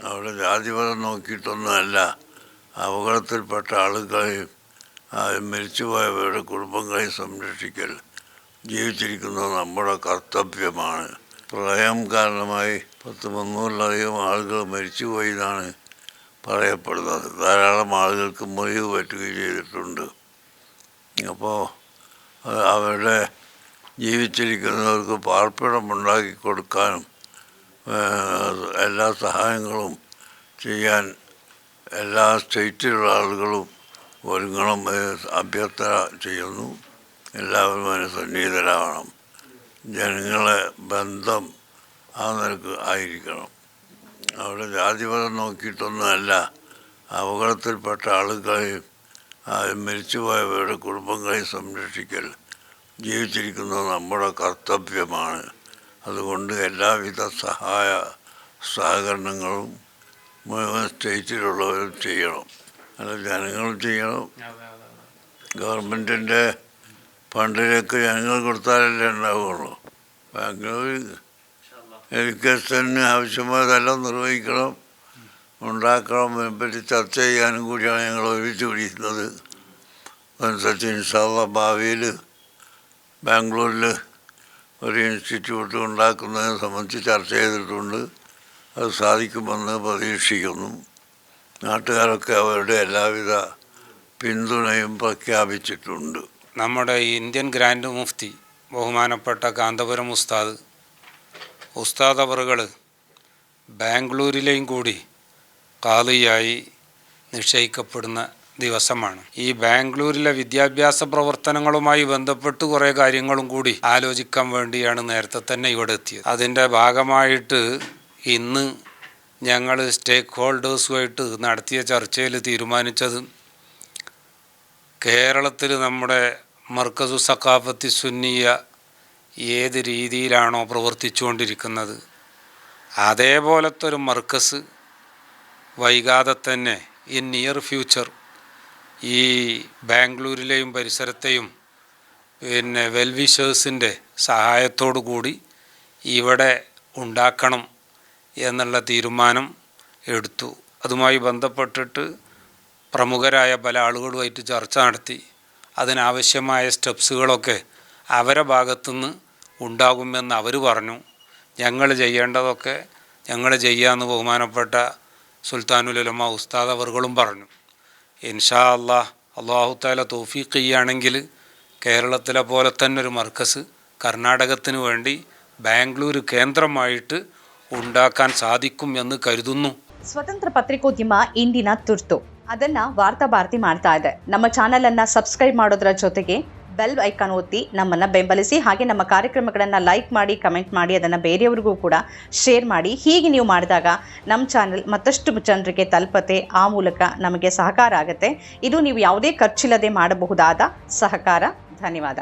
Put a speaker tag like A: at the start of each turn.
A: അവിടെ ജാതിമതം നോക്കിയിട്ടൊന്നുമല്ല അപകടത്തിൽപ്പെട്ട ആളുകളെയും മരിച്ചുപോയവരുടെ കുടുംബങ്ങളെയും സംരക്ഷിക്കൽ ജീവിച്ചിരിക്കുന്നത് നമ്മുടെ കർത്തവ്യമാണ്. പ്രളയം കാരണമായി 300-ലധികം ആളുകൾ മരിച്ചുപോയി എന്നാണ് പറയപ്പെടുന്നത്. ധാരാളം ആളുകൾക്ക് മുറിവ് പറ്റുകയും ചെയ്തിട്ടുണ്ട്. അപ്പോൾ അവരുടെ ജീവിച്ചിരിക്കുന്നവർക്ക് പാർപ്പിടമുണ്ടാക്കി കൊടുക്കാനും എല്ലാ സഹായങ്ങളും ചെയ്യാൻ എല്ലാ സ്റ്റേറ്റിലുള്ള ആളുകളും ഒരുങ്ങണം അഭ്യർത്ഥന ചെയ്യുന്നു. എല്ലാവരും അതിന് സന്നിഹിതരാകണം. ജനങ്ങളെ ബന്ധം ആ നിലക്ക് ആയിരിക്കണം. അവിടെ ജാതിമതം നോക്കിയിട്ടൊന്നുമല്ല അപകടത്തിൽപ്പെട്ട ആളുകളെയും മരിച്ചുപോയവരുടെ കുടുംബങ്ങളെയും സംരക്ഷിക്കൽ ജീവിച്ചിരിക്കുന്നത് നമ്മുടെ കർത്തവ്യമാണ്. അതുകൊണ്ട് എല്ലാവിധ സഹകരണങ്ങളും മുഴുവൻ സ്റ്റേറ്റിലുള്ളവരും ചെയ്യണം. അല്ല, ജനങ്ങളും ചെയ്യണം. ഗവൺമെൻറ്റിൻ്റെ ഫണ്ടിലേക്ക് ജനങ്ങൾ കൊടുത്താലല്ലേ ഉണ്ടാവുകയുള്ളൂ. ബാംഗ്ലൂർ എഡ്യൂക്കേഷന് ആവശ്യമായതെല്ലാം നിർവഹിക്കണം, ഉണ്ടാക്കണം. അതിനെപ്പറ്റി ചർച്ച ചെയ്യാനും കൂടിയാണ് ഞങ്ങൾ ഒരുമിച്ച് പിടിക്കുന്നത്. അതനുസരിച്ച് ഇൻഷാ അല്ലാഹ് ഭാവിയിൽ ബാംഗ്ലൂരിൽ ഒരു ഇൻസ്റ്റിറ്റ്യൂട്ട് ഉണ്ടാക്കുന്നതിനെ സംബന്ധിച്ച് ചർച്ച ചെയ്തിട്ടുണ്ട്. അത് സാധിക്കുമെന്ന് പ്രതീക്ഷിക്കുന്നു. നാട്ടുകാരൊക്കെ അവരുടെ എല്ലാവിധ പിന്തുണയും പ്രഖ്യാപിച്ചിട്ടുണ്ട്.
B: നമ്മുടെ ഇന്ത്യൻ ഗ്രാൻഡ് മുഫ്തി ബഹുമാനപ്പെട്ട കാന്തപുരം ഉസ്താദ് അവറുകൾ ബാംഗ്ലൂരിലെയും കൂടി ഖാദിയായി നിശ്ചയിക്കപ്പെടുന്ന ദിവസമാണ്. ഈ ബാംഗ്ലൂരിലെ വിദ്യാഭ്യാസ പ്രവർത്തനങ്ങളുമായി ബന്ധപ്പെട്ട് കുറേ കാര്യങ്ങളും കൂടി ആലോചിക്കാൻ വേണ്ടിയാണ് നേരത്തെ തന്നെ ഇവിടെ എത്തിയത്. അതിൻ്റെ ഭാഗമായിട്ട് ഇന്ന് ഞങ്ങൾ സ്റ്റേക്ക് ഹോൾഡേഴ്സുമായിട്ട് നടത്തിയ ചർച്ചയിൽ തീരുമാനിച്ചത് കേരളത്തിൽ നമ്മുടെ മർക്കസു സഖാഫത്തി സുന്നിയ ഏത് രീതിയിലാണോ പ്രവർത്തിച്ചുകൊണ്ടിരിക്കുന്നത് അതേപോലത്തെ ഒരു മർക്കസ് വൈകാതെ തന്നെ ഇൻ നിയർ ഫ്യൂച്ചർ ഈ ബാംഗ്ലൂരിലെയും പരിസരത്തെയും വെൽവിഷേഴ്സിൻ്റെ സഹായത്തോടു കൂടി ഇവിടെ ഉണ്ടാക്കണം എന്നുള്ള തീരുമാനം എടുത്തു. അതുമായി ബന്ധപ്പെട്ടിട്ട് പ്രമുഖരായ പല ആളുകളുമായിട്ട് ചർച്ച നടത്തി. അതിനാവശ്യമായ സ്റ്റെപ്സുകളൊക്കെ അവരെ ഭാഗത്തുനിന്ന് ഉണ്ടാകുമെന്ന് അവർ പറഞ്ഞു. ഞങ്ങൾ ചെയ്യേണ്ടതൊക്കെ ഞങ്ങൾ ചെയ്യാമെന്ന് ബഹുമാനപ്പെട്ട സുൽത്താനുൽ ഉലമ ഉസ്താദ് അവർകളും പറഞ്ഞു. ഇൻഷാ അല്ലാഹ് അല്ലാഹു തആല തൗഫീഖ് ചെയ്യുകയാണെങ്കിൽ കേരളത്തിലെ പോലെ തന്നെ ഒരു മർക്കസ് കർണാടകത്തിന് വേണ്ടി ബാംഗ്ലൂർ കേന്ദ്രമായിട്ട് ഉണ്ടാക്കാൻ ಸಾಧಿക്കും ಎಂದು ಕರೆದುന്നു.
C: ಸ್ವತಂತ್ರ ಪತ್ರಿಕೋದ್ಯಮ ಇಂದಿನ ತುರ್ತು. ಅದನ್ನ ವಾರ್ತಾ ಭಾರತಿ ಮಾಡ್ತಾ ಇದೆ. ನಮ್ಮ ಚಾನೆಲ್ ಅನ್ನ ಸಬ್ಸ್ಕ್ರೈಬ್ ಮಾಡೋದ್ರ ಜೊತೆಗೆ ಬೆಲ್ ಐಕಾನ್ ಒತ್ತಿ ನಮ್ಮನ್ನ ಬೆಂಬಲಿಸಿ. ಹಾಗೆ ನಮ್ಮ ಕಾರ್ಯಕ್ರಮಗಳನ್ನು ಲೈಕ್ ಮಾಡಿ, ಕಮೆಂಟ್ ಮಾಡಿ, ಅದನ್ನು ಬೇರೆಯವರಿಗೂ ಕೂಡ ಶೇರ್ ಮಾಡಿ. ಹೀಗೆ ನೀವು ಮಾಡಿದಾಗ ನಮ್ಮ ಚಾನೆಲ್ ಮತ್ತಷ್ಟು ಜನರಿಗೆ ತಲುಪತ್ತೆ. ಆ ಮೂಲಕ ನಮಗೆ ಸಹಕಾರ ಆಗುತ್ತೆ. ಇದು ನೀವು ಯಾವುದೇ ಖರ್ಚಿಲ್ಲದೆ ಮಾಡಬಹುದಾದ ಸಹಕಾರ. ಧನ್ಯವಾದ.